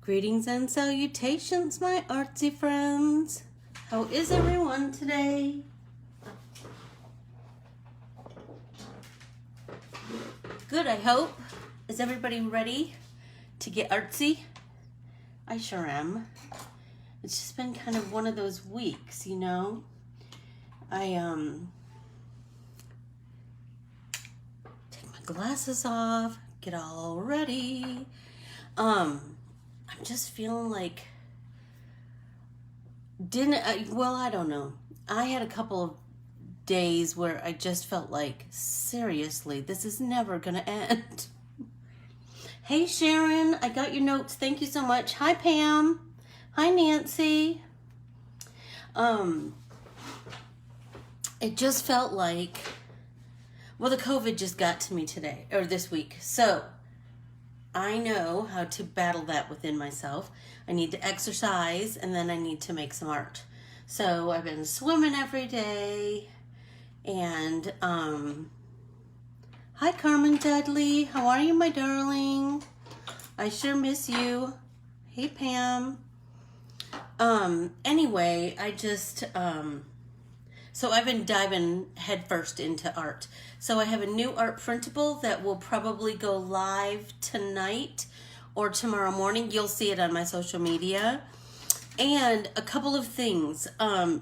Greetings and salutations, my artsy friends. How is everyone today? Good, I hope. Is everybody ready to get artsy? I sure am. It's just been kind of one of those weeks, you know. I take my glasses off, get all ready. I'm just feeling like I don't know. I had a couple of days where I just felt like, seriously, this is never gonna end. Hey Sharon, I got your notes. Thank you so much. Hi Pam. Hi Nancy. It just felt like, well, the COVID just got to me today, or this week. So I know how to battle that within myself. I need to exercise, and then I need to make some art. So I've been swimming every day, and hi Carmen Dudley, how are you, my darling? I sure miss you. Hey Pam. Anyway, I just so I've been diving headfirst into art. So I have a new art printable that will probably go live tonight or tomorrow morning. You'll see it on my social media. And a couple of things.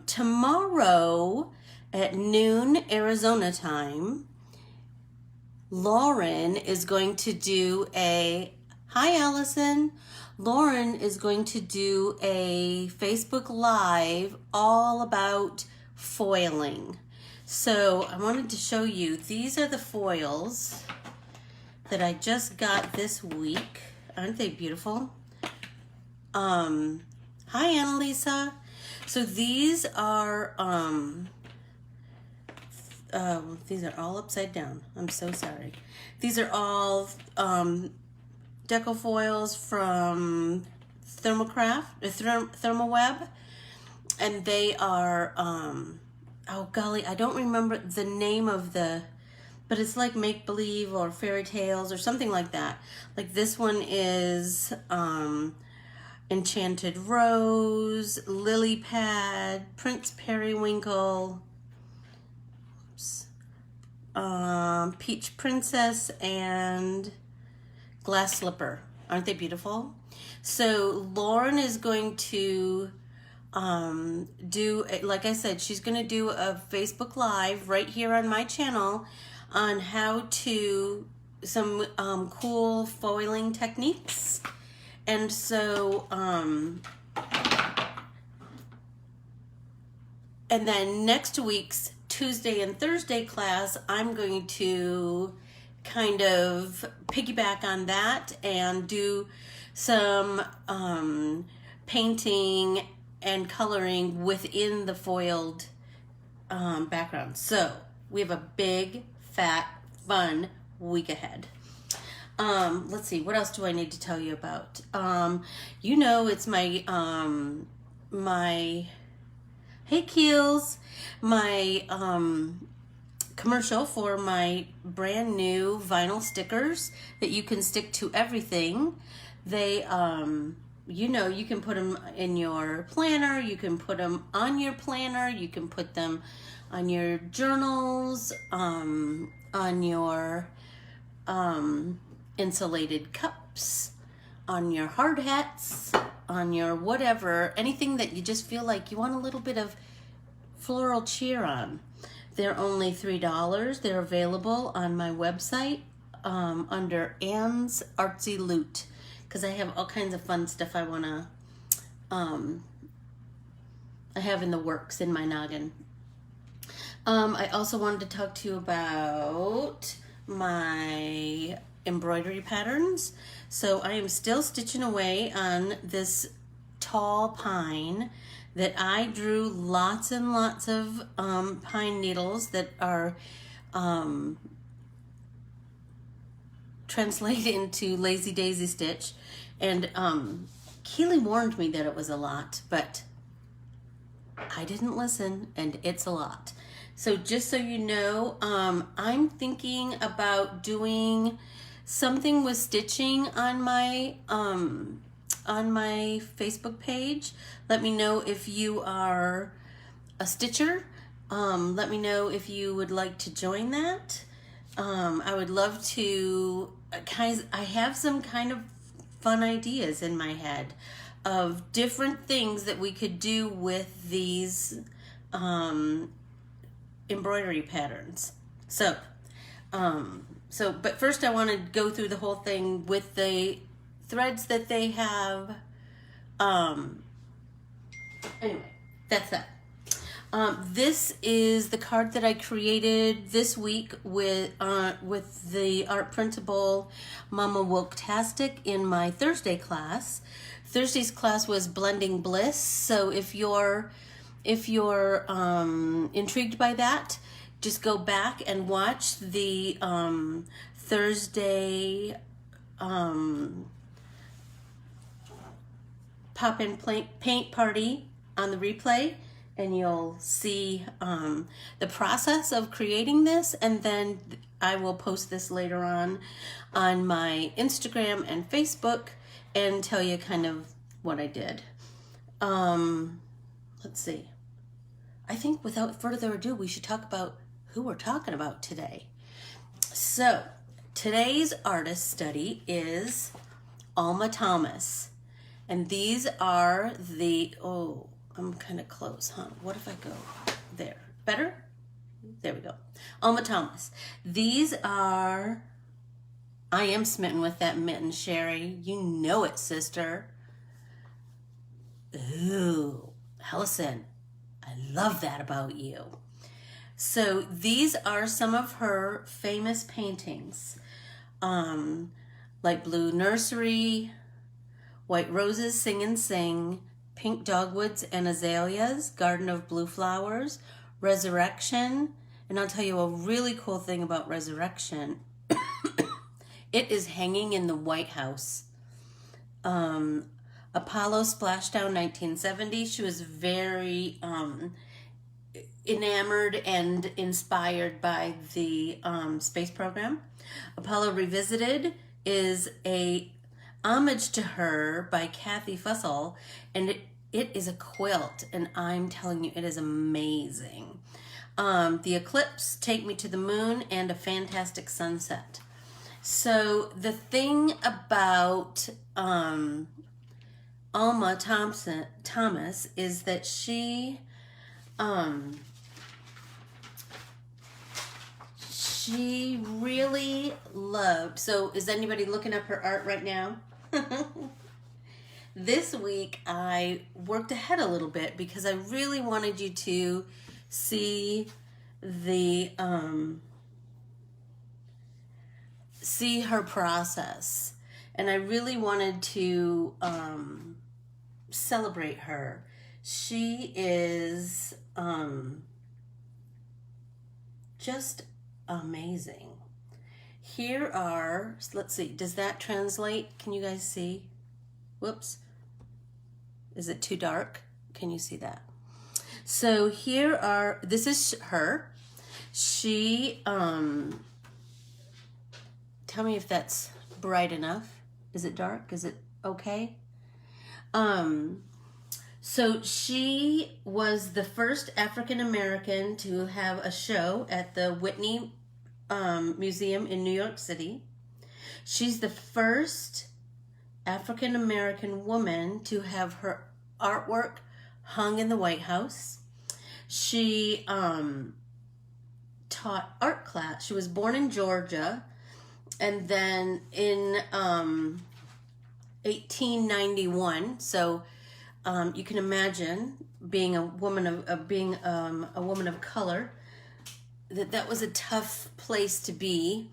Tomorrow at noon Arizona time, Lauren is going to do hi Allison. Lauren is going to do a Facebook Live all about foiling. So I wanted to show you, these are the foils that I just got this week. Aren't they beautiful? Hi Annalisa. So these are these are all upside down. I'm so sorry. These are all deco foils from Thermoweb, and they are oh golly, I don't remember the name of but it's like make-believe or fairy tales or something like that. Like this one is Enchanted Rose, Lily Pad, Prince Periwinkle, Peach Princess, and Glass Slipper. Aren't they beautiful? So Lauren is going to like I said, she's going to do a Facebook Live right here on my channel on how to some cool foiling techniques. And so and then next week's Tuesday and Thursday class, I'm going to kind of piggyback on that and do some painting and coloring within the foiled background. So we have a big, fat, fun week ahead. Let's see, what else do I need to tell you about? You know, it's my hey Keels, my commercial for my brand new vinyl stickers that you can stick to everything. They you know, you can put them in your planner, you can put them on your planner, you can put them on your journals, on your insulated cups, on your hard hats, on your whatever, anything that you just feel like you want a little bit of floral cheer on. They're only $3. They're available on my website under Anne's Artsy Loot, because I have all kinds of fun stuff I want to I have in the works in my noggin. I also wanted to talk to you about my embroidery patterns. So I am still stitching away on this tall pine that I drew lots and lots of pine needles that are translated into Lazy Daisy stitch. And Keely warned me that it was a lot, but I didn't listen, and it's a lot. So just so you know, I'm thinking about doing something with stitching on my on my Facebook page. Let me know if you are a stitcher. Let me know if you would like to join that. I would love to, I have some kind of fun ideas in my head of different things that we could do with these embroidery patterns. But first I want to go through the whole thing with the threads that they have. Anyway, that's that. This is the card that I created this week with the art principal Mama Woke-tastic in my Thursday class. Thursday's class was Blending Bliss. So if you're intrigued by that, just go back and watch the Thursday pop-in paint party on the replay, and you'll see the process of creating this, and then I will post this later on my Instagram and Facebook and tell you kind of what I did. Let's see. I think without further ado, we should talk about who we're talking about today. So today's artist study is Alma Thomas. And these are the, oh, I'm kind of close, huh? What if I go there? Better? There we go. Alma Thomas. These are, I am smitten with that mitten, Sherry. You know it, sister. Ooh, Allison, I love that about you. So these are some of her famous paintings, like Blue Nursery, White Roses Sing and Sing, Pink Dogwoods and Azaleas, Garden of Blue Flowers, Resurrection. And I'll tell you a really cool thing about Resurrection. It is hanging in the White House. Apollo Splashdown 1970. She was very enamored and inspired by the space program. Apollo Revisited is a homage to her by Kathy Fussell, and it is a quilt, and I'm telling you, it is amazing. The Eclipse, Take Me to the Moon, and A Fantastic Sunset. So the thing about Alma Thomas is that she really loved, so is anybody looking up her art right now? This week I worked ahead a little bit because I really wanted you to see the see her process, and I really wanted to celebrate her. She is just amazing. Here are, let's see, does that translate? Can you guys see? Whoops. Is it too dark? Can you see that? So here are, this is her. She, tell me if that's bright enough. Is it dark? Is it okay? So she was the first African American to have a show at the Whitney Museum in New York City. She's the first African American woman to have her artwork hung in the White House. She taught art class. She was born in Georgia, and then in 1891. So you can imagine being a woman of color, that was a tough place to be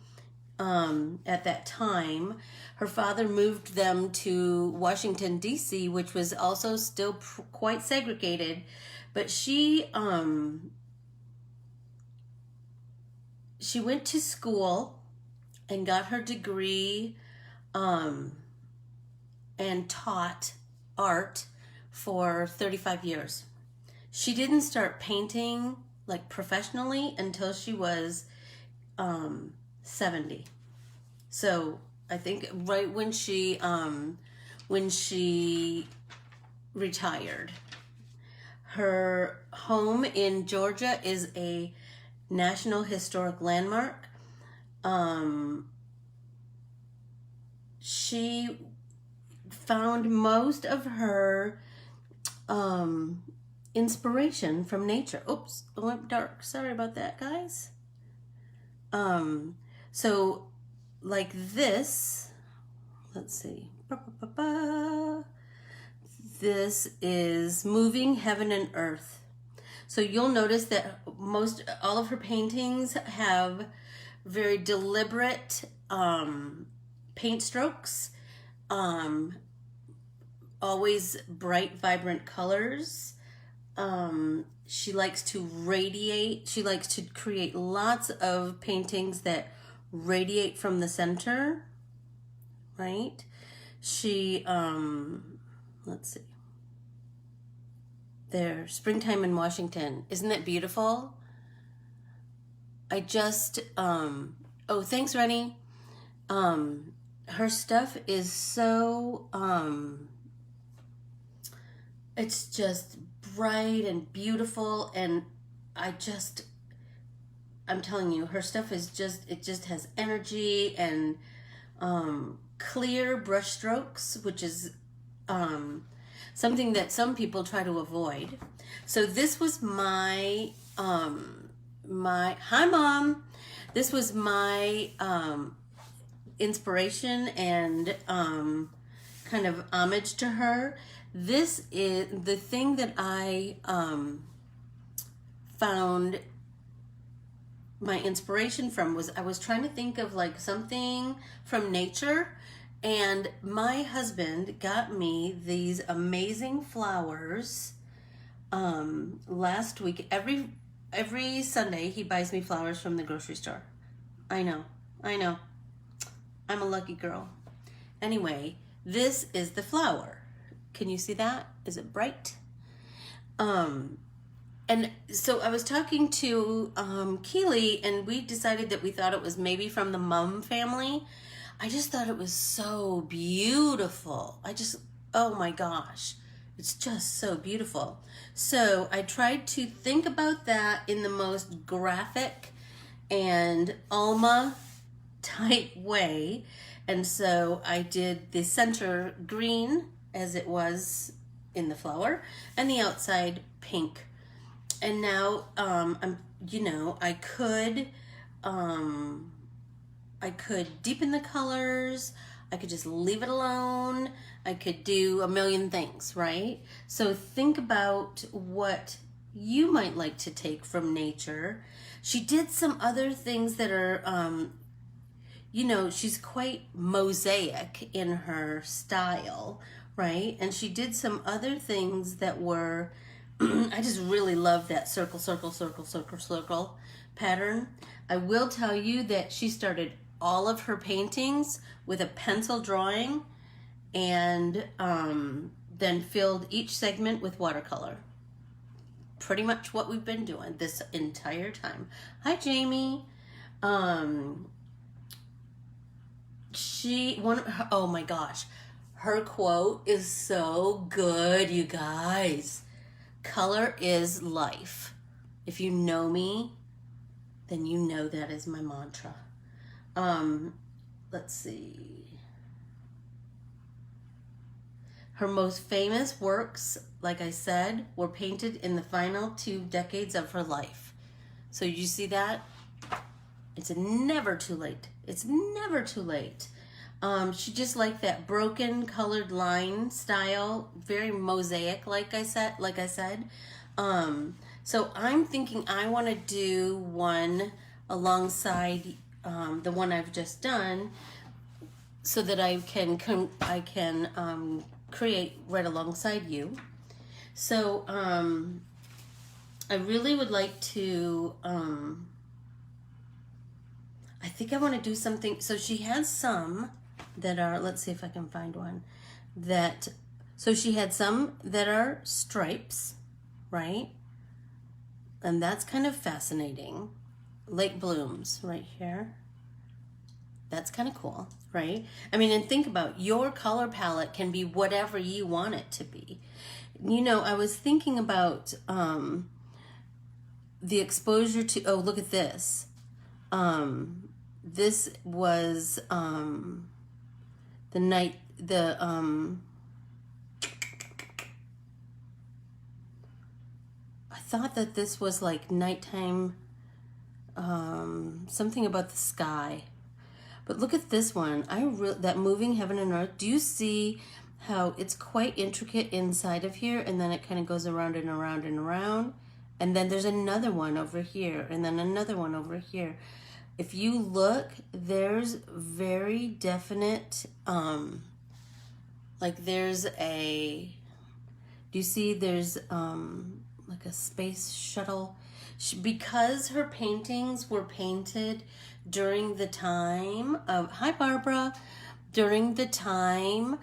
at that time. Her father moved them to Washington, D.C., which was also still quite segregated. But she went to school and got her degree and taught art for 35 years. She didn't start painting like professionally until she was 70. So I think right when she when she retired. Her home in Georgia is a National Historic Landmark. She found most of her inspiration from nature. Oops, it went dark. Sorry about that, guys. So like this, let's see. This is Moving Heaven and Earth. So you'll notice that all of her paintings have very deliberate paint strokes, always bright, vibrant colors. She likes to radiate. She likes to create lots of paintings that radiate from the center, right? She, let's see. There, Springtime in Washington. Isn't that beautiful? I just, oh, thanks, Rennie. Her stuff is so, it's just bright and beautiful, and I'm telling you, her stuff is it just has energy and clear brush strokes, which is something that some people try to avoid. So this was my hi Mom. This was my inspiration and kind of homage to her. This is the thing that I found my inspiration from. Was I was trying to think of like something from nature, and my husband got me these amazing flowers last week. Every Sunday he buys me flowers from the grocery store. I know. I'm a lucky girl. Anyway, this is the flower. Can you see that? Is it bright? And so I was talking to Keely, and we decided that we thought it was maybe from the Mum family. I just thought it was so beautiful. Oh my gosh, it's just so beautiful. So I tried to think about that in the most graphic and Alma type way. And so I did the center green as it was in the flower, and the outside pink. And now, I could deepen the colors. I could just leave it alone. I could do a million things, right? So think about what you might like to take from nature. She did some other things that are, she's quite mosaic in her style, right? And she did some other things that were, I just really love that circle, circle, circle, circle, circle pattern. I will tell you that she started all of her paintings with a pencil drawing, and then filled each segment with watercolor. Pretty much what we've been doing this entire time. Hi, Jamie. Oh my gosh, her quote is so good, you guys. Color is life. If you know me, then you know that is my mantra. Let's see. Her most famous works, like I said, were painted in the final 2 decades of her life. So you see that? It's never too late. It's never too late. She just liked that broken colored line style, very mosaic, like I said. So I'm thinking I want to do one alongside the one I've just done, so that I can create right alongside you. So I really would like to. I think I want to do something. So she has some that are, let's see if I can find one so she had some that are stripes, right? And that's kind of fascinating. Lake blooms right here. That's kind of cool, right? I mean, and think about your color palette can be whatever you want it to be. You know, I was thinking about the exposure to, oh, look at this. This was the night, I thought that this was like nighttime, something about the sky. But look at this one. That moving heaven and earth. Do you see how it's quite intricate inside of here, and then it kind of goes around and around and around, and then there's another one over here, and then another one over here. If you look, there's very definite, like there's a, do you see there's like a space shuttle? Because her paintings were painted during the time of, hi Barbara, during the time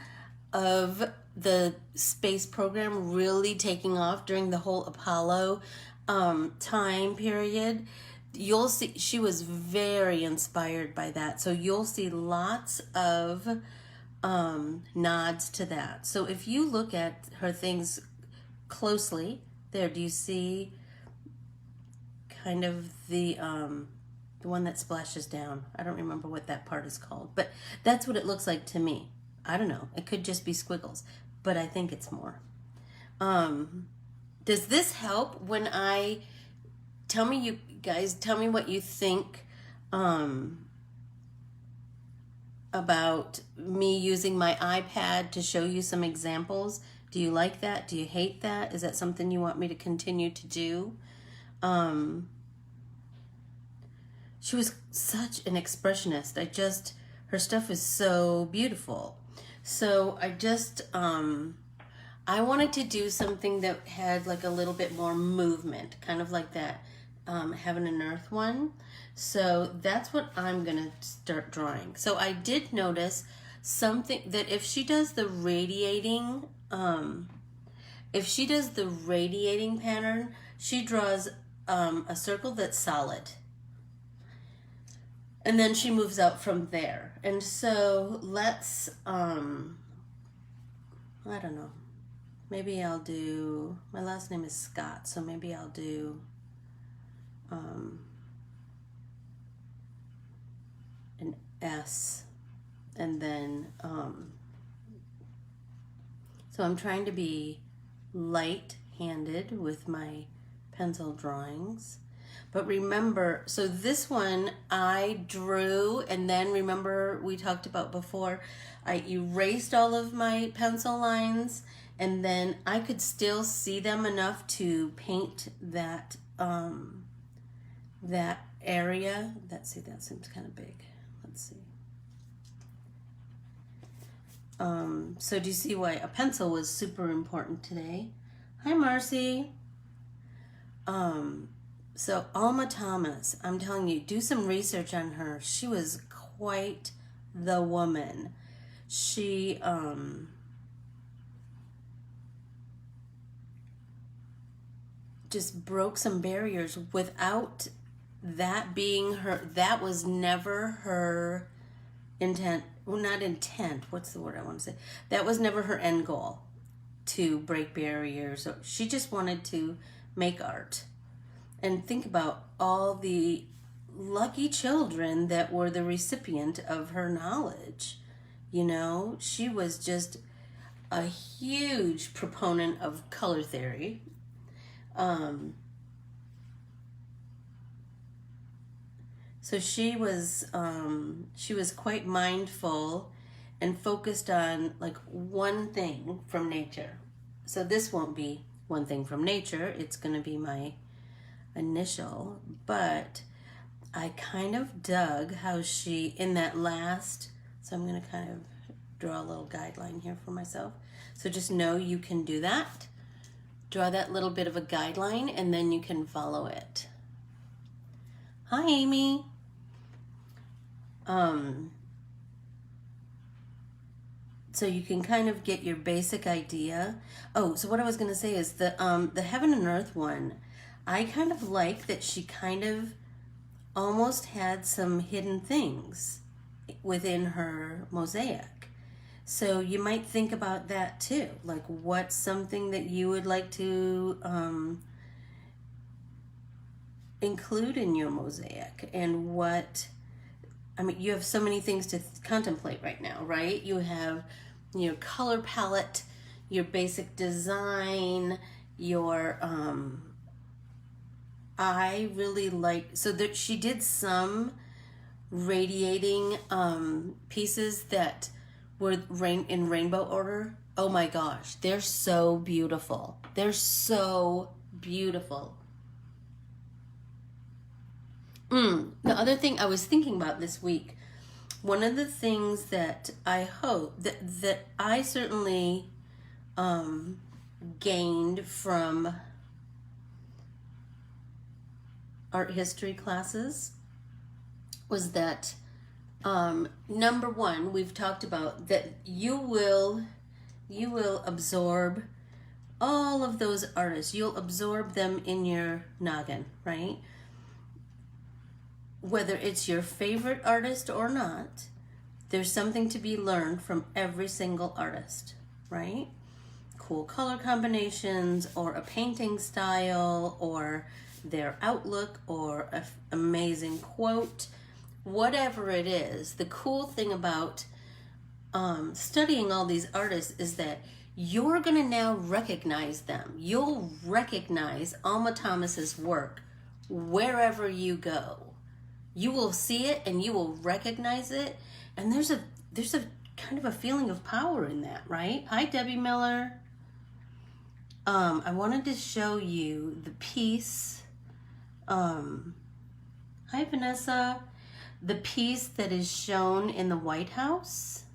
of the space program really taking off during the whole Apollo time period, you'll see she was very inspired by that. So you'll see lots of nods to that. So if you look at her things closely, there, do you see kind of the one that splashes down? I don't remember what that part is called, but that's what it looks like to me. I don't know. It could just be squiggles, but I think it's more. Does this help when I tell me, you guys, tell me what you think about me using my iPad to show you some examples? Do you like that? Do you hate that? Is that something you want me to continue to do? She was such an expressionist. Her stuff is so beautiful. So I wanted to do something that had like a little bit more movement, kind of like that Heaven and Earth one. So that's what I'm gonna start drawing. So I did notice something that if she does the radiating, pattern, she draws a circle that's solid. And then she moves out from there. And so let's, I don't know. Maybe I'll do, my last name is Scott, so maybe I'll do an S. And then, so I'm trying to be light-handed with my pencil drawings. But remember, so this one I drew, and then remember we talked about before, I erased all of my pencil lines, and then I could still see them enough to paint that that area. Let's see, that seems kind of big. Let's see. So do you see why a pencil was super important today? Hi, Marcy. So Alma Thomas, I'm telling you, do some research on her. She was quite the woman. She just broke some barriers without that being her. That was never her intent. Well, not intent. What's the word I want to say? That was never her end goal, to break barriers. She just wanted to make art. And think about all the lucky children that were the recipient of her knowledge. You know, she was just a huge proponent of color theory. So she was quite mindful and focused on like one thing from nature. So this won't be one thing from nature. It's going to be my initial, but I kind of dug how she, in that last, so I'm going to kind of draw a little guideline here for myself. So just know you can do that. Draw that little bit of a guideline, and then you can follow it. Hi, Amy. So you can kind of get your basic idea. Oh, so what I was going to say is the Heaven and Earth one, I kind of like that she kind of almost had some hidden things. within her mosaic. So you might think about that too. Like, what's something that you would like to include in your mosaic? And what, I mean, you have so many things to contemplate right now, right? You have your color palette, your basic design, your, I really like, so that she did some radiating pieces that were in rainbow order. Oh my gosh, they're so beautiful. They're so beautiful. The other thing I was thinking about this week, one of the things that I hope that I certainly gained from art history classes was that number one, we've talked about that you will absorb all of those artists. You'll absorb them in your noggin, right? Whether it's your favorite artist or not, there's something to be learned from every single artist, right? Cool color combinations, or a painting style, or their outlook, or an amazing quote, whatever it is. The cool thing about studying all these artists is that you're going to now recognize them. You'll recognize Alma Thomas's work wherever you go. You will see it and you will recognize it, and there's a kind of a feeling of power in that, right? Hi, Debbie Miller. I wanted to show you the piece. Hi, Vanessa. The piece that is shown in the White House.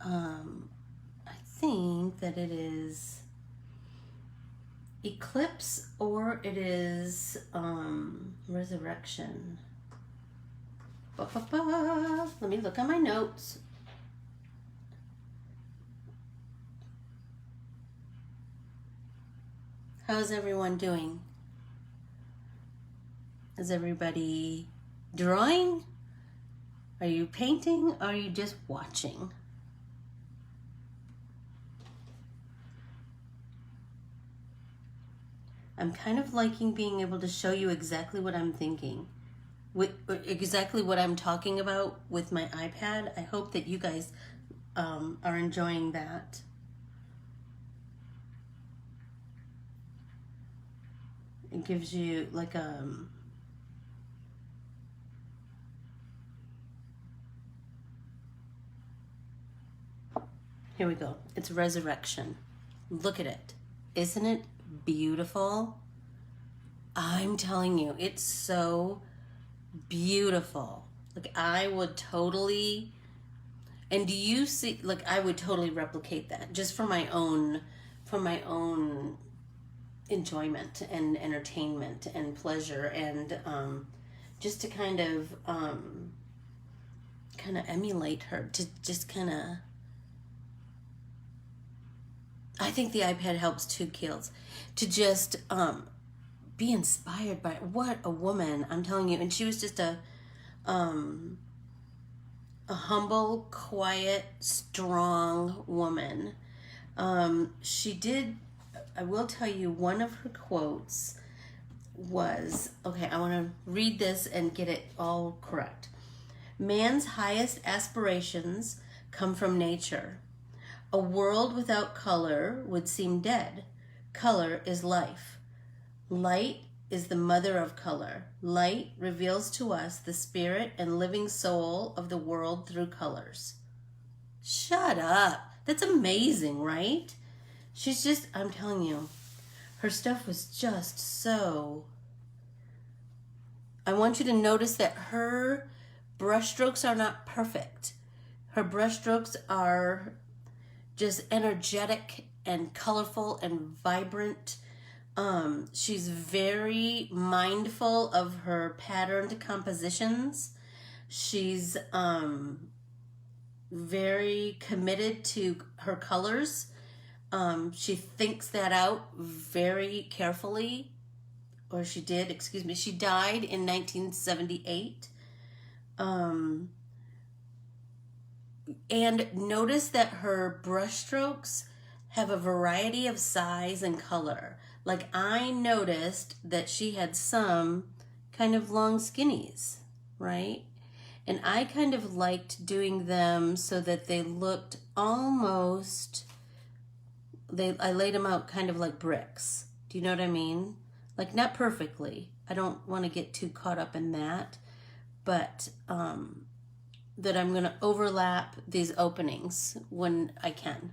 I think that it is Eclipse, or it is Resurrection. Let me look at my notes. How's everyone doing? Is everybody drawing? Are you painting? Or are you just watching? I'm kind of liking being able to show you exactly what I'm thinking, exactly what I'm talking about with my iPad. I hope that you guys are enjoying that. It gives you like here we go. It's Resurrection. Look at it. Isn't it beautiful? I'm telling you, it's so beautiful. Like, I would totally, and do you see, like, I would totally replicate that just for my own enjoyment and entertainment and pleasure, and just to kind of emulate her, to just kind of, I think the iPad helps too, Kills, to just be inspired by what a woman, I'm telling you. And she was just a humble, quiet, strong woman. She did, I will tell you, one of her quotes was, okay, I want to read this and get it all correct. Man's highest aspirations come from nature. A world without color would seem dead. Color is life. Light is the mother of color. Light reveals to us the spirit and living soul of the world through colors. Shut up. That's amazing, right? She's just, I'm telling you, her stuff was just so... I want you to notice that her brushstrokes are not perfect. Her brushstrokes are just energetic and colorful and vibrant. She's very mindful of her patterned compositions. She's very committed to her colors. She thinks that out very carefully. or she did, excuse me, she died in 1978. And notice that her brushstrokes have a variety of size and color. Like, I noticed that she had some kind of long skinnies, right? And I kind of liked doing them so that they looked almost, I laid them out kind of like bricks. Do you know what I mean? Like, not perfectly. I don't want to get too caught up in that, but that I'm going to overlap these openings when I can.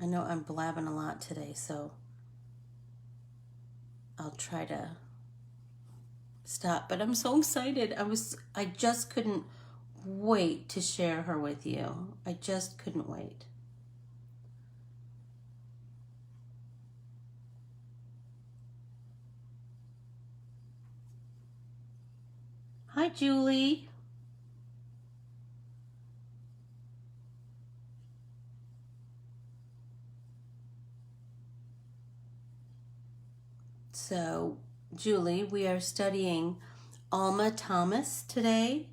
I know I'm blabbing a lot today, so I'll try to stop, but I'm so excited. I just couldn't wait to share her with you. I just couldn't wait. Hi, Julie. So, Julie, we are studying Alma Thomas today.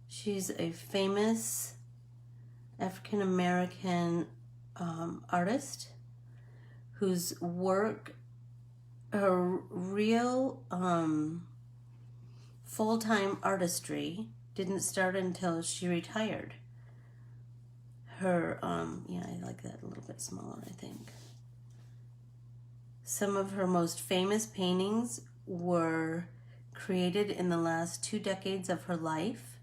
She's a famous African-American artist whose work, her real full-time artistry didn't start until she retired. Her, yeah, I like that a little bit smaller, I think. Some of her most famous paintings were created in the last 2 decades of her life.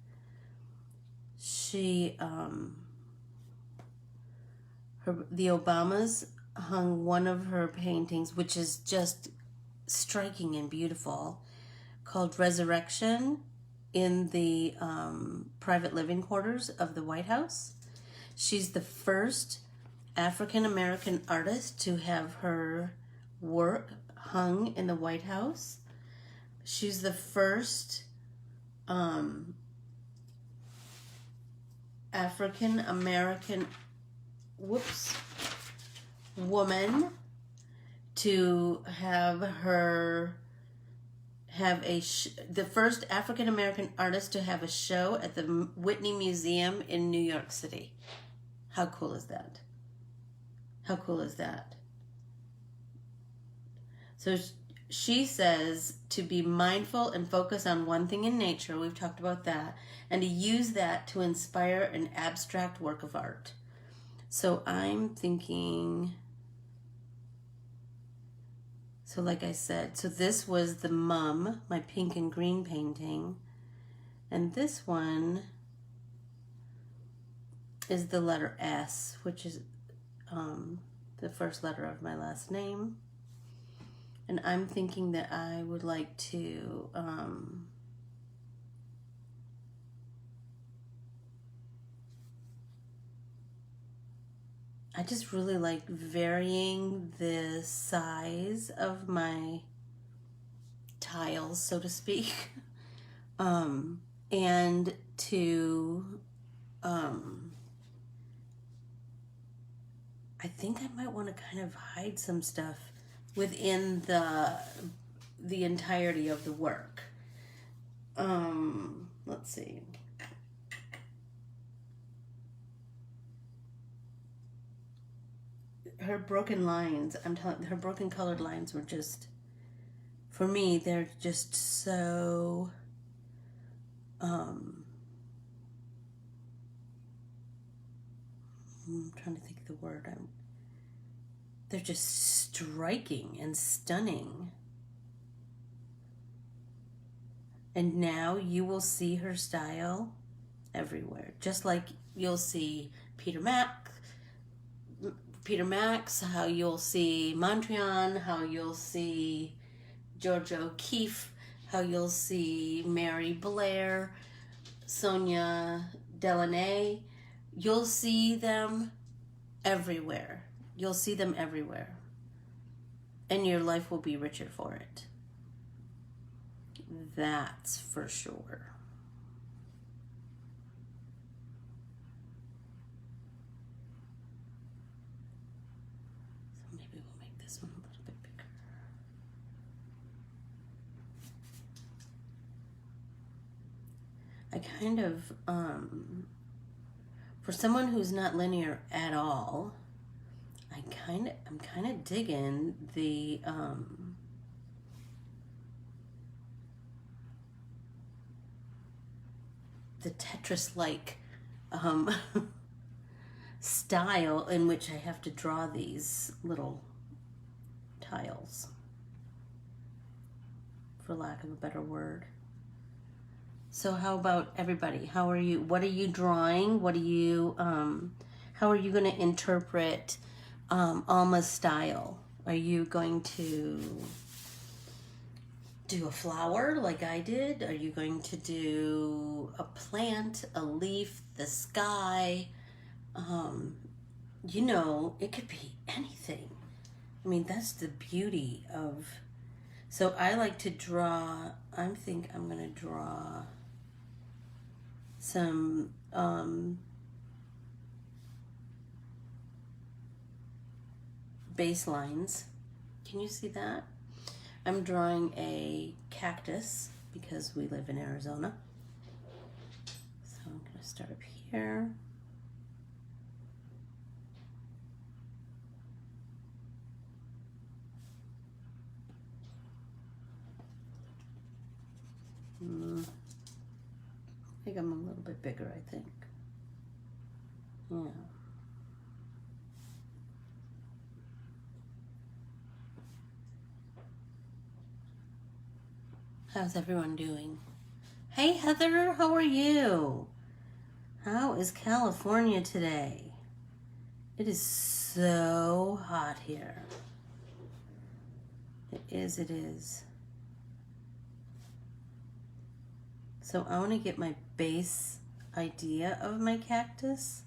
She, the Obamas hung one of her paintings, which is just striking and beautiful, called Resurrection, in the private living quarters of the White House. She's the first African-American artist to have her work hung in the White House. She's the first African-American woman to have the first African-American artist to have a show at the Whitney Museum in New York City. How cool is that? How cool is that? So she says to be mindful and focus on one thing in nature, we've talked about that, and to use that to inspire an abstract work of art. So I'm thinking, so like I said, so this was the Mum, my pink and green painting, and this one is the letter S, which is the first letter of my last name. And I'm thinking that I would like to I just really like varying the size of my tiles, so to speak, and to I think I might want to kind of hide some stuff within the entirety of the work. Let's see. Her broken lines, her broken colored lines were just, for me, they're just so, I'm trying to think of the word. They're just striking and stunning. And now you will see her style everywhere. Just like you'll see Peter Max, how you'll see Mondrian, how you'll see George O'Keeffe, how you'll see Mary Blair, Sonia Delaney. You'll see them everywhere. You'll see them everywhere. And your life will be richer for it. That's for sure. Maybe we'll make this one a little bit bigger. I kind of, for someone who's not linear at all, I'm kind of digging the Tetris-like style in which I have to draw these little tiles, for lack of a better word. So how about everybody? How are you? What are you drawing? What are you, how are you going to interpret Alma's style? Are you going to do a flower like I did? Are you going to do a plant, a leaf, the sky? You know, it could be anything. I mean, that's the beauty of... So I like to draw, I think I'm going to draw some baselines. Can you see that? I'm drawing a cactus because we live in Arizona. So I'm going to start up here. I think I'm a little bit bigger, I think. Yeah. How's everyone doing? Hey Heather, how are you? How is California today? It is so hot here. It is, it is. So I want to get my base idea of my cactus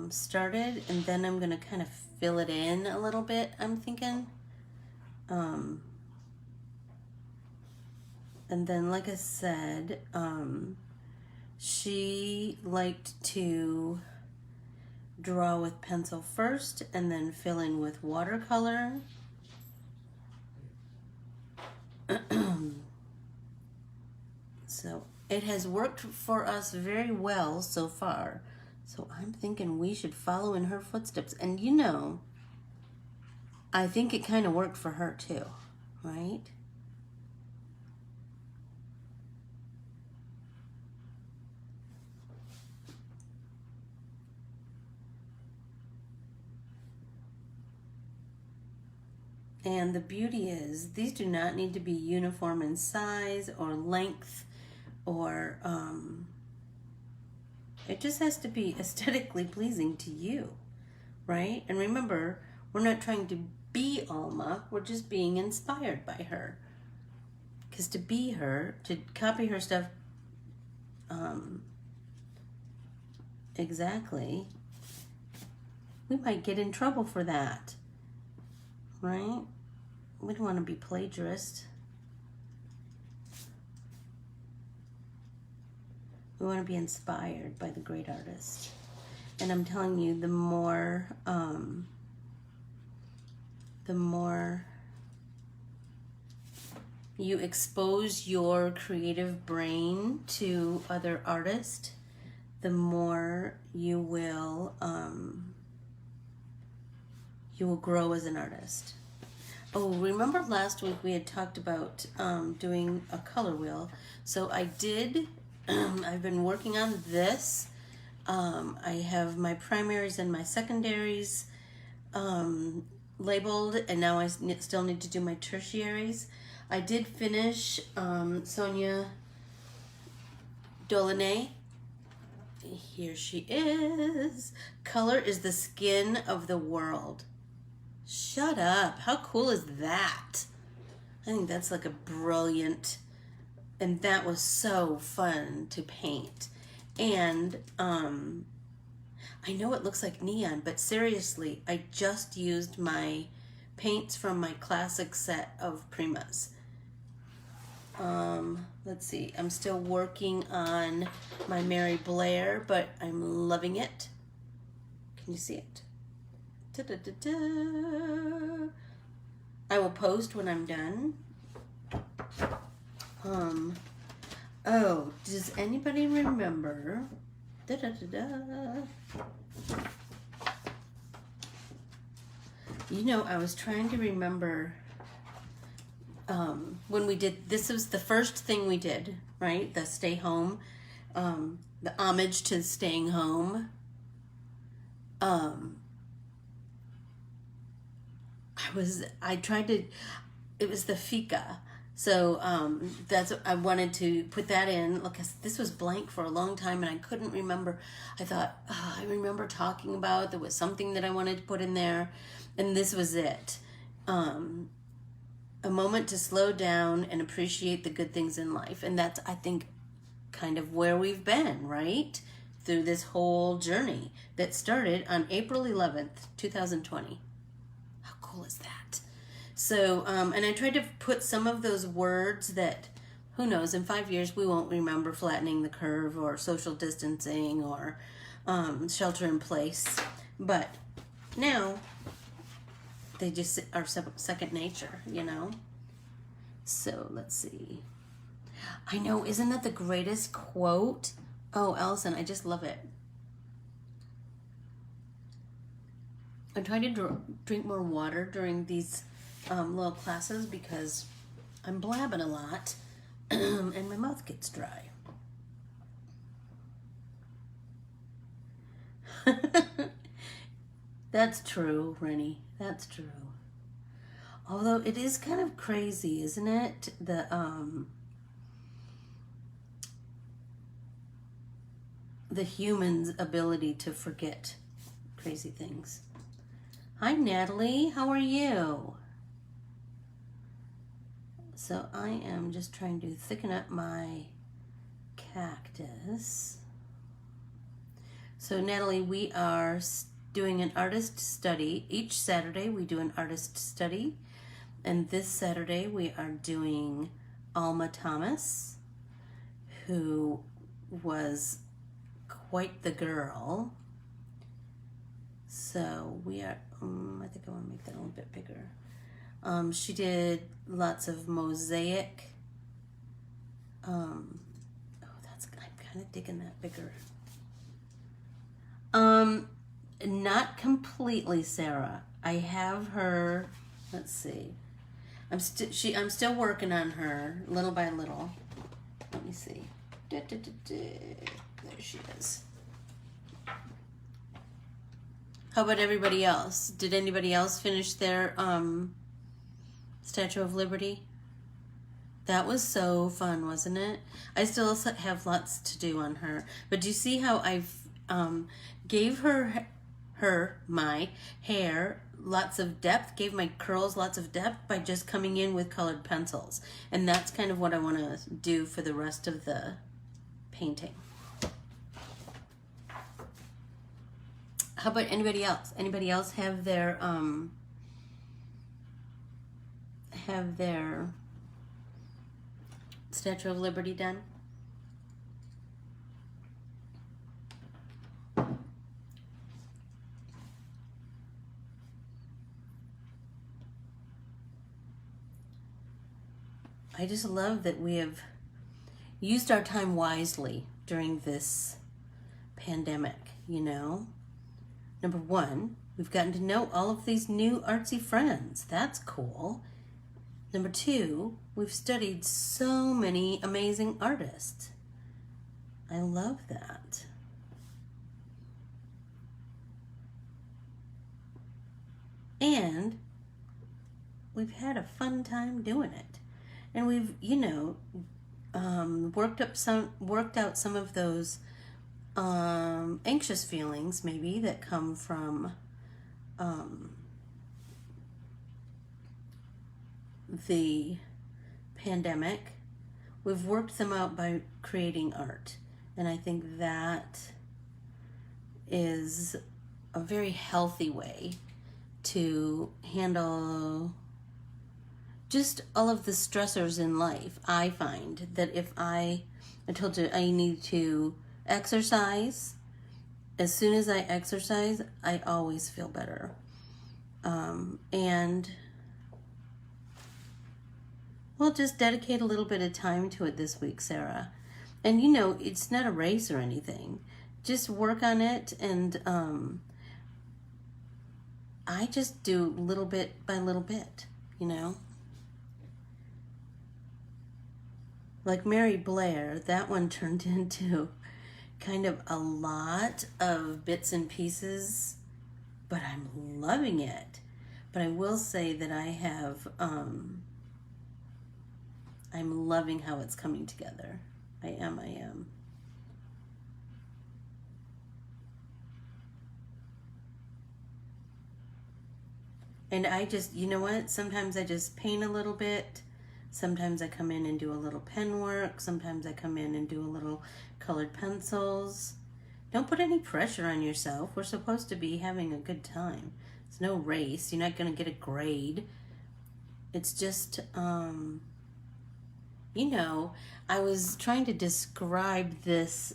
started, and then I'm going to kind of fill it in a little bit, I'm thinking. And then, like I said, she liked to draw with pencil first and then fill in with watercolor. So it has worked for us very well so far. So I'm thinking we should follow in her footsteps. And you know, I think it kind of worked for her too, right? And the beauty is, these do not need to be uniform in size or length, or it just has to be aesthetically pleasing to you, right? And remember, we're not trying to be Alma, we're just being inspired by her. Because to be her, to copy her stuff exactly, we might get in trouble for that, right? We don't want to be plagiarists. We want to be inspired by the great artist. And I'm telling you, the more you expose your creative brain to other artists, the more you will grow as an artist. Oh, remember last week we had talked about doing a color wheel. So I did. I've been working on this. I have my primaries and my secondaries labeled, and now I still need to do my tertiaries. I did finish Sonia Delaunay. Here she is. Color is the skin of the world. Shut up. How cool is that? I think that's like a brilliant, and that was so fun to paint. And I know it looks like neon, but seriously, I just used my paints from my classic set of Primas. Let's see, I'm still working on my Mary Blair, but I'm loving it. Can you see it? Da-da-da-da. I will post when I'm done. Oh, does anybody remember? Da-da-da-da. You know, I was trying to remember when we did, this was the first thing we did, right? The stay home, the homage to staying home. It was the fika. So I wanted to put that in because this was blank for a long time and I couldn't remember. I thought, I remember talking about, there was something that I wanted to put in there, and this was it. A moment to slow down and appreciate the good things in life. And that's, I think, kind of where we've been, right? Through this whole journey that started on April 11th, 2020. How cool is that? So, and I tried to put some of those words that, who knows, in 5 years we won't remember flattening the curve or social distancing or shelter in place. But now, they just are second nature, you know? So, let's see. I know, isn't that the greatest quote? Oh, Allison, I just love it. I try to drink more water during these little classes because I'm blabbing a lot and my mouth gets dry. That's true, Rennie. That's true. Although it is kind of crazy, isn't it? The human's ability to forget crazy things. Hi, Natalie. How are you? So I am just trying to thicken up my cactus. So Natalie, we are doing an artist study. Each Saturday we do an artist study. And this Saturday we are doing Alma Thomas, who was quite the girl. So we are, I think I want to make that a little bit bigger. She did lots of mosaic. I'm kind of digging that bigger. Not completely, Sarah. I have her, let's see. I'm still working on her little by little. Let me see. There she is. How about everybody else? Did anybody else finish their Statue of Liberty? That was so fun, wasn't it? I still have lots to do on her. But do you see how I've gave her my hair lots of depth, gave my curls lots of depth by just coming in with colored pencils. And that's kind of what I want to do for the rest of the painting. How about anybody else? Anybody else have their Statue of Liberty done? I just love that we have used our time wisely during this pandemic, you know? Number one, we've gotten to know all of these new artsy friends. That's cool. Number two, we've studied so many amazing artists. I love that. And we've had a fun time doing it. And we've, you know, worked out some of those anxious feelings maybe that come from the pandemic. We've worked them out by creating art, and I think that is a very healthy way to handle just all of the stressors in life. I find that if I told you I need to exercise, as soon as I exercise, I always feel better. And we'll just dedicate a little bit of time to it this week, Sarah. And you know, it's not a race or anything. Just work on it, and I just do little bit by little bit, you know. Like Mary Blair, that one turned into kind of a lot of bits and pieces, but I'm loving it. But I will say that I have, I'm loving how it's coming together. I am. And I just, you know what? Sometimes I just paint a little bit. Sometimes I come in and do a little pen work. Sometimes I come in and do a little colored pencils. Don't put any pressure on yourself. We're supposed to be having a good time. It's no race. You're not going to get a grade. It's just, you know, I was trying to describe this,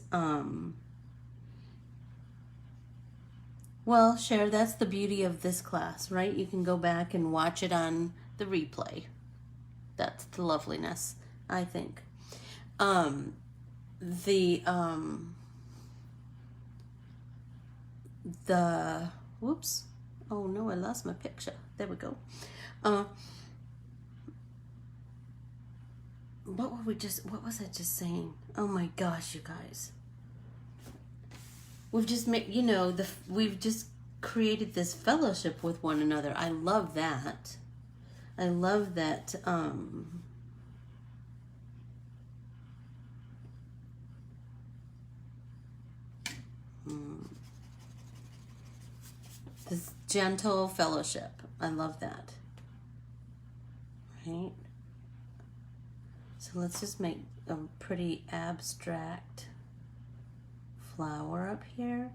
well, Cher, that's the beauty of this class, right? You can go back and watch it on the replay. That's the loveliness, I think. Whoops. Oh no, I lost my picture. There we go. What was I just saying? Oh my gosh, you guys. We've just made, you know, we've just created this fellowship with one another. I love that. I love that. This gentle fellowship. I love that. Right? So let's just make a pretty abstract flower up here.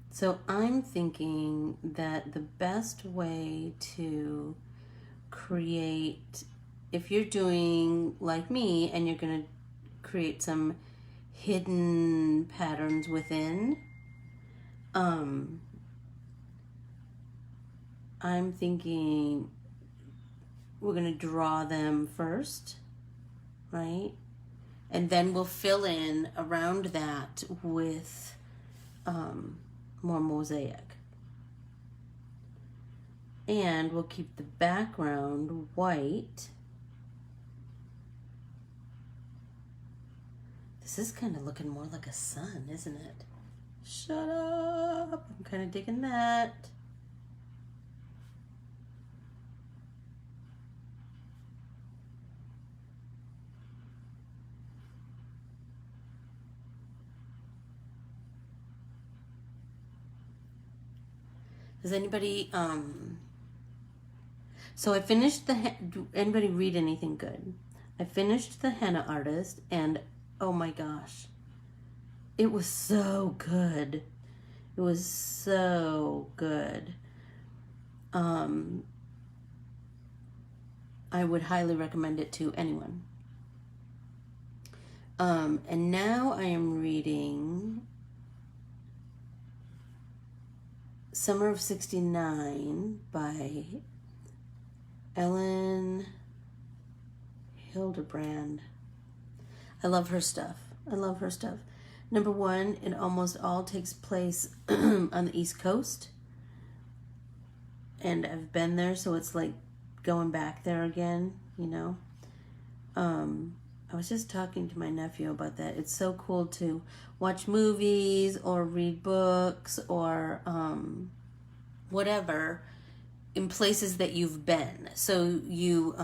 So I'm thinking that the best way to create, if you're doing like me and you're going to create some hidden patterns within, I'm thinking we're going to draw them first, right? And then we'll fill in around that with more mosaic. And we'll keep the background white. This is kind of looking more like a sun, isn't it? Shut up! I'm kind of digging that. Does anybody, so I finished anybody read anything good? I finished the henna artist, and oh my gosh, it was so good. It was so good. I would highly recommend it to anyone. And now I am reading Summer of '69 by Ellen Hildebrand. I love her stuff. I love her stuff. Number one, it almost all takes place on the East Coast. And I've been there, so it's like going back there again, you know. I was just talking to my nephew about that. It's so cool to watch movies or read books or whatever in places that you've been. So you,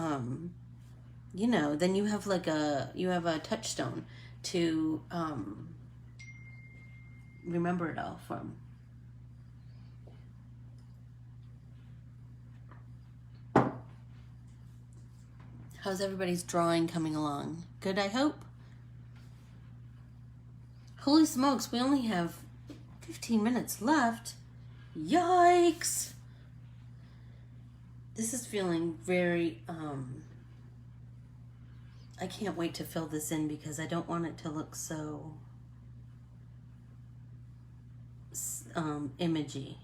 you know, then you have like you have a touchstone to remember it all from. How's everybody's drawing coming along? Good, I hope? Holy smokes, we only have 15 minutes left. Yikes! This is feeling very, I can't wait to fill this in because I don't want it to look so imagey.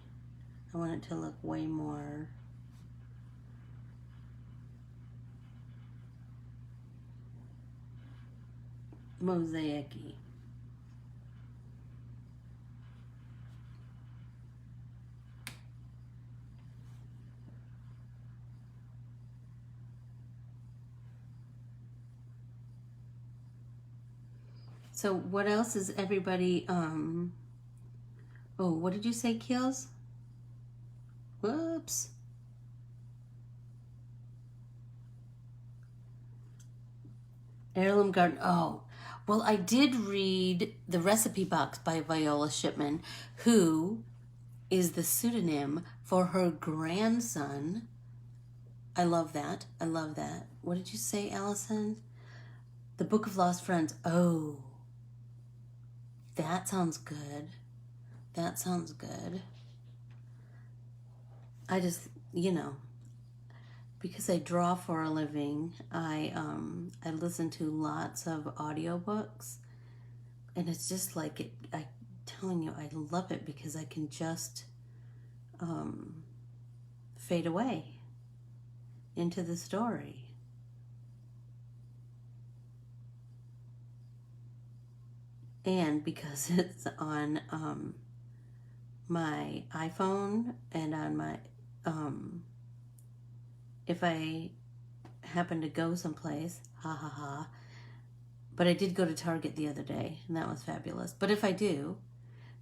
I want it to look way more mosaic-y. So what else is everybody, oh, what did you say, Kills? Whoops. Heirloom Garden. Oh, well, I did read The Recipe Box by Viola Shipman, who is the pseudonym for her grandson. I love that. I love that. What did you say, Allison? The Book of Lost Friends. Oh, that sounds good. That sounds good. I just, you know, because I draw for a living, I listen to lots of audiobooks, and it's just like it. I'm telling you, I love it because I can just fade away into the story. And because it's on my iPhone and on my if I happen to go someplace, ha ha ha. But I did go to Target the other day, and that was fabulous. But if I do,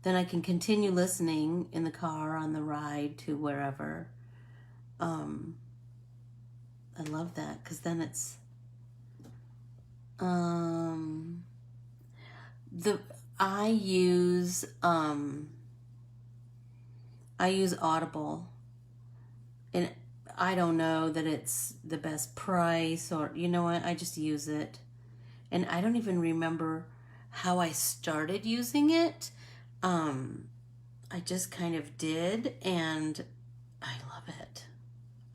then I can continue listening in the car on the ride to wherever. I love that, because then it's I use Audible, and I don't know that it's the best price, or you know what, I just use it. And I don't even remember how I started using it. I just kind of did, and I love it.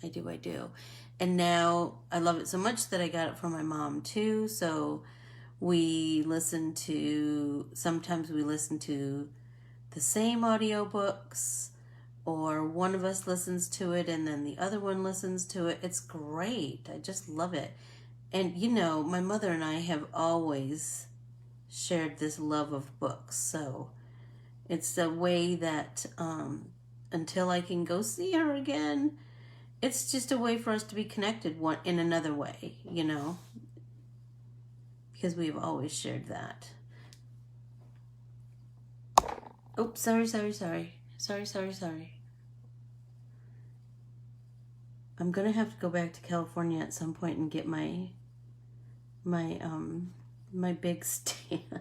I do. And now I love it so much that I got it for my mom too. So sometimes we listen to the same audiobooks, or one of us listens to it and then the other one listens to it. It's great. I just love it. And you know, my mother and I have always shared this love of books. So it's a way that until I can go see her again, it's just a way for us to be connected in another way, you know, because we've always shared that. Oh, sorry. I'm gonna have to go back to California at some point and get my big stand,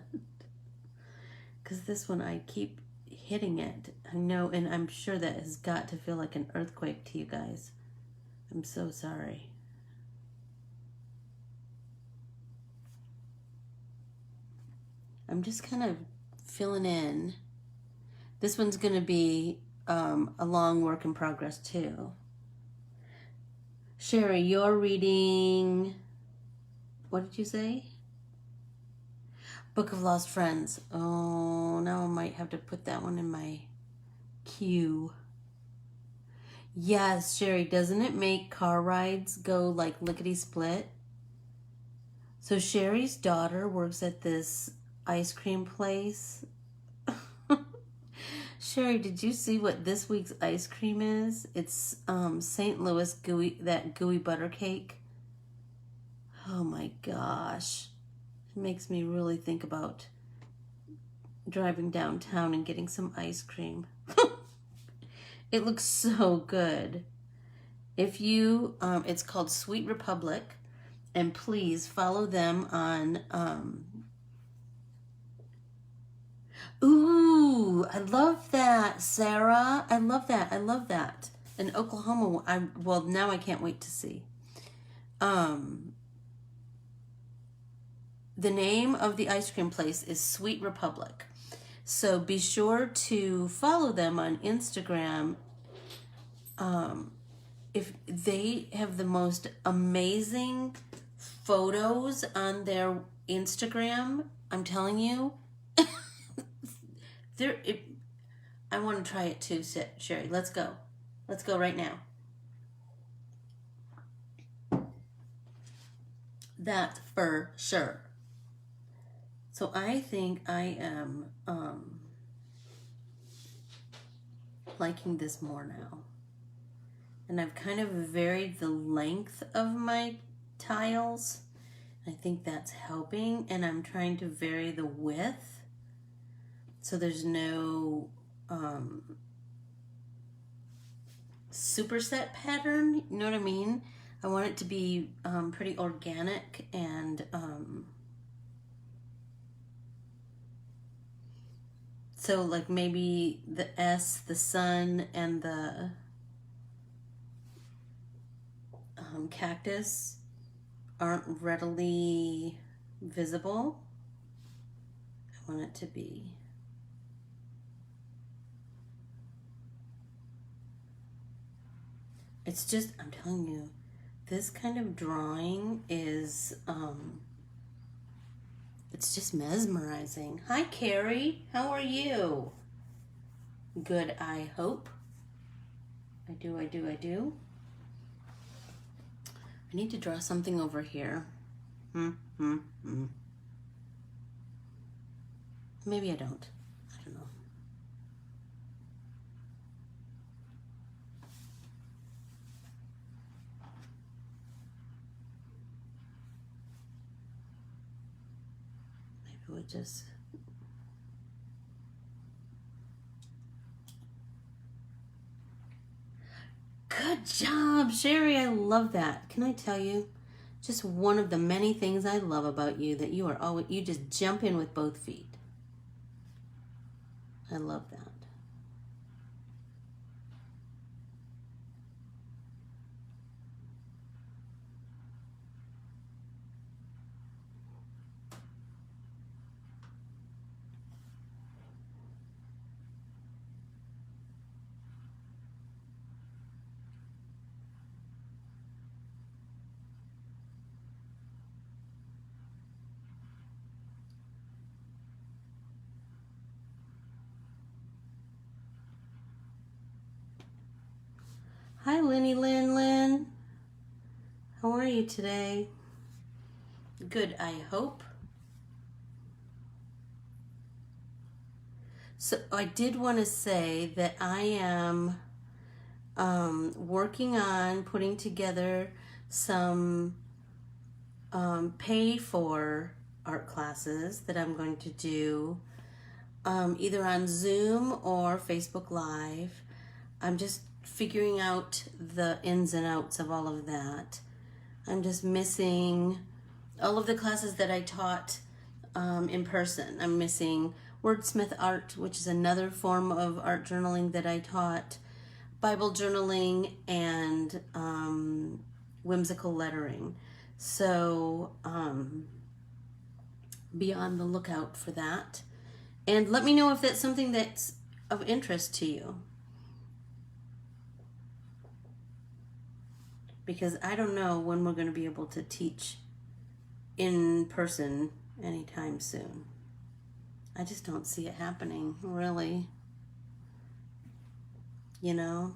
because this one I keep hitting it. I know, and I'm sure that has got to feel like an earthquake to you guys. I'm so sorry. I'm just kind of filling in. This one's going to be a long work in progress too. Sherry, you're reading, what did you say? Book of Lost Friends. Oh, now I might have to put that one in my queue. Yes, Sherry, doesn't it make car rides go like lickety-split? So Sherry's daughter works at this ice cream place. Sherry, did you see what this week's ice cream is? It's St. Louis gooey butter cake. Oh my gosh. It makes me really think about driving downtown and getting some ice cream. It looks so good. If you, it's called Sweet Republic, and please follow them on, ooh, I love that, Sarah. I love that. In Oklahoma, well, now I can't wait to see. The name of the ice cream place is Sweet Republic. So be sure to follow them on Instagram. If they have the most amazing photos on their Instagram, I'm telling you, I want to try it too, Sherry. Let's go. Let's go right now. That for sure. So I think I am liking this more now. And I've kind of varied the length of my tiles. I think that's helping, and I'm trying to vary the width so there's no superset pattern, you know what I mean? I want it to be pretty organic and so like maybe the S, the sun, and the cactus aren't readily visible. I want it to be. It's just, I'm telling you, this kind of drawing is, it's just mesmerizing. Hi, Carrie. How are you? Good, I hope. I do. I need to draw something over here. Maybe I don't. I don't know. Maybe we'll just... Good job, Sherry. I love that. Can I tell you? Just one of the many things I love about you, that you are always, you just jump in with both feet. I love that. Hi, Lynn. How are you today? Good, I hope. So I did want to say that I am working on putting together some pay for art classes that I'm going to do either on Zoom or Facebook Live. I'm just figuring out the ins and outs of all of that. I'm just missing all of the classes that I taught in person. I'm missing wordsmith art, which is another form of art journaling that I taught, Bible journaling, and whimsical lettering. So be on the lookout for that. And let me know if that's something that's of interest to you. Because I don't know when we're going to be able to teach in person anytime soon. I just don't see it happening, really. You know?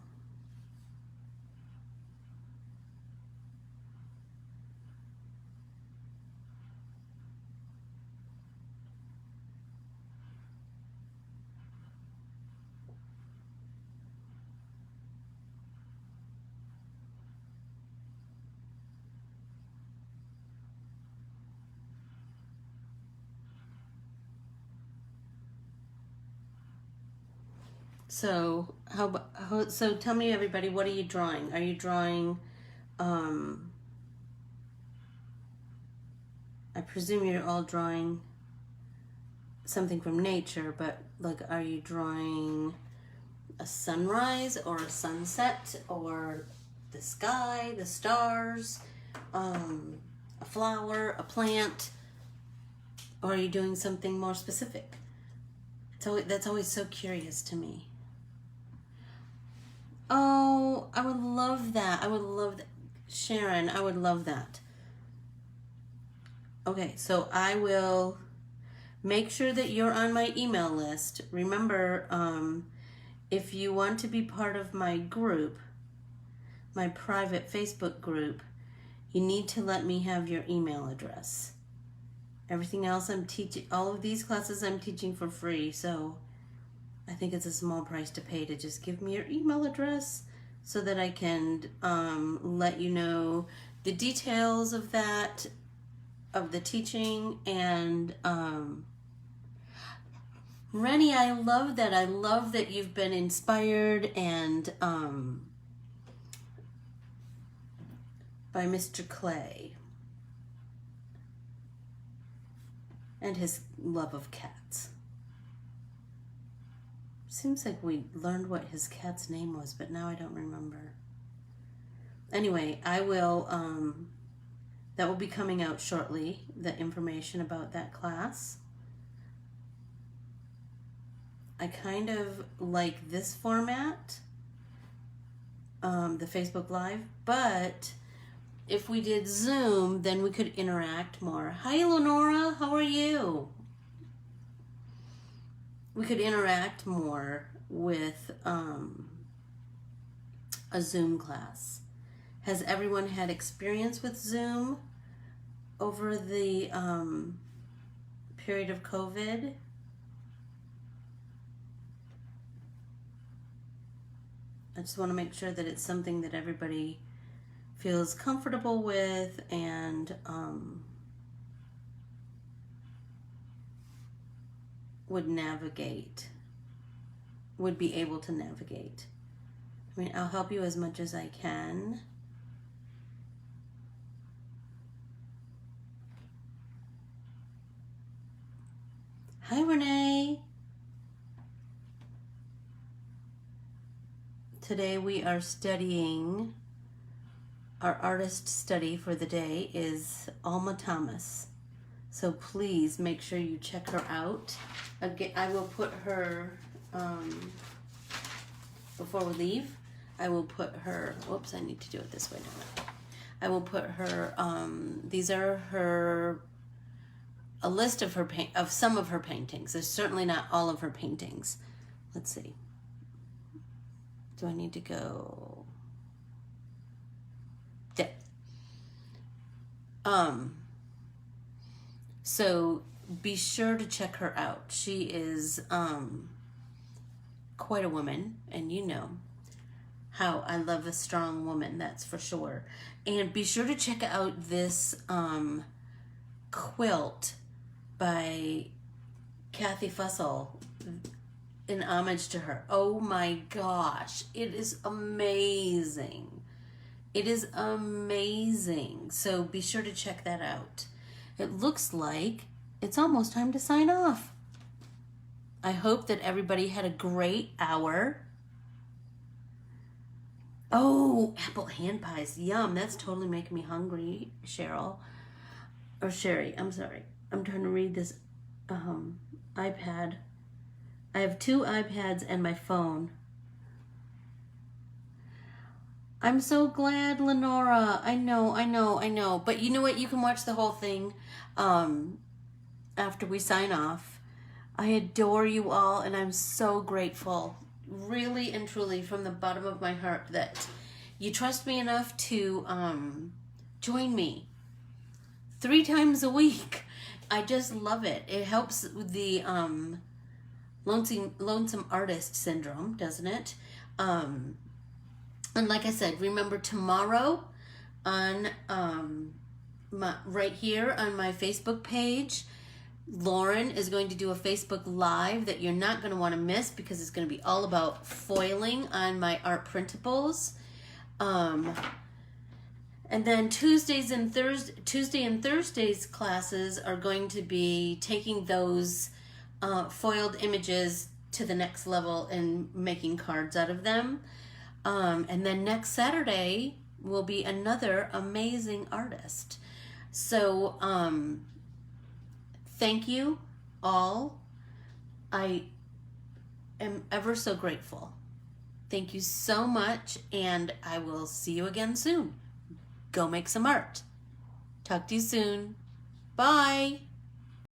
So so tell me, everybody, what are you drawing? Are you drawing I presume you're all drawing something from nature, but like, are you drawing a sunrise or a sunset or the sky, the stars, a flower, a plant, or are you doing something more specific? So that's always so curious to me. Oh, I would love that. I would love that. Sharon, I would love that. Okay, so I will make sure that you're on my email list. Remember, if you want to be part of my group, my private Facebook group, you need to let me have your email address. Everything else I'm teaching, all of these classes I'm teaching for free, so I think it's a small price to pay to just give me your email address so that I can let you know the details of that, of the teaching. And Rennie, I love that. I love that you've been inspired and by Mr. Clay and his love of cats. Seems like we learned what his cat's name was, but now I don't remember. Anyway, I will, that will be coming out shortly, the information about that class. I kind of like this format, the Facebook Live, but if we did Zoom, then we could interact more. Hi, Lenora, how are you? We could interact more with a Zoom class. Has everyone had experience with Zoom over the period of COVID? I just want to make sure that it's something that everybody feels comfortable with and would navigate, would be able to navigate. I mean, I'll help you as much as I can. Hi, Renee. Today we are studying, our artist study for the day is Alma Thomas. So please make sure you check her out. Again, I will put her, before we leave, I will put her, whoops, I need to do it this way, don't I? I will put her, these are her, a list of her of some of her paintings. There's certainly not all of her paintings. Let's see. Do I need to go? Yeah. So be sure to check her out. She is quite a woman, and you know how I love a strong woman, that's for sure. And be sure to check out this quilt by Kathy Fussell in homage to her. Oh my gosh, it is amazing. It is amazing. So be sure to check that out. It looks like it's almost time to sign off. I hope that everybody had a great hour. Oh, apple hand pies. Yum. That's totally making me hungry, Cheryl. Or Sherry, I'm sorry. I'm trying to read this iPad. I have 2 iPads and my phone. I'm so glad, Lenora. I know. But you know what? You can watch the whole thing after we sign off. I adore you all, and I'm so grateful, really and truly, from the bottom of my heart, that you trust me enough to join me 3 times a week. I just love it. It helps with the lonesome artist syndrome, doesn't it? And like I said, remember tomorrow on right here on my Facebook page, Lauren is going to do a Facebook Live that you're not going to want to miss, because it's going to be all about foiling on my art printables. And then Tuesday and Thursday's classes are going to be taking those foiled images to the next level and making cards out of them. And then next Saturday will be another amazing artist. So thank you all. I am ever so grateful. Thank you so much, and I will see you again soon. Go make some art. Talk to you soon. Bye.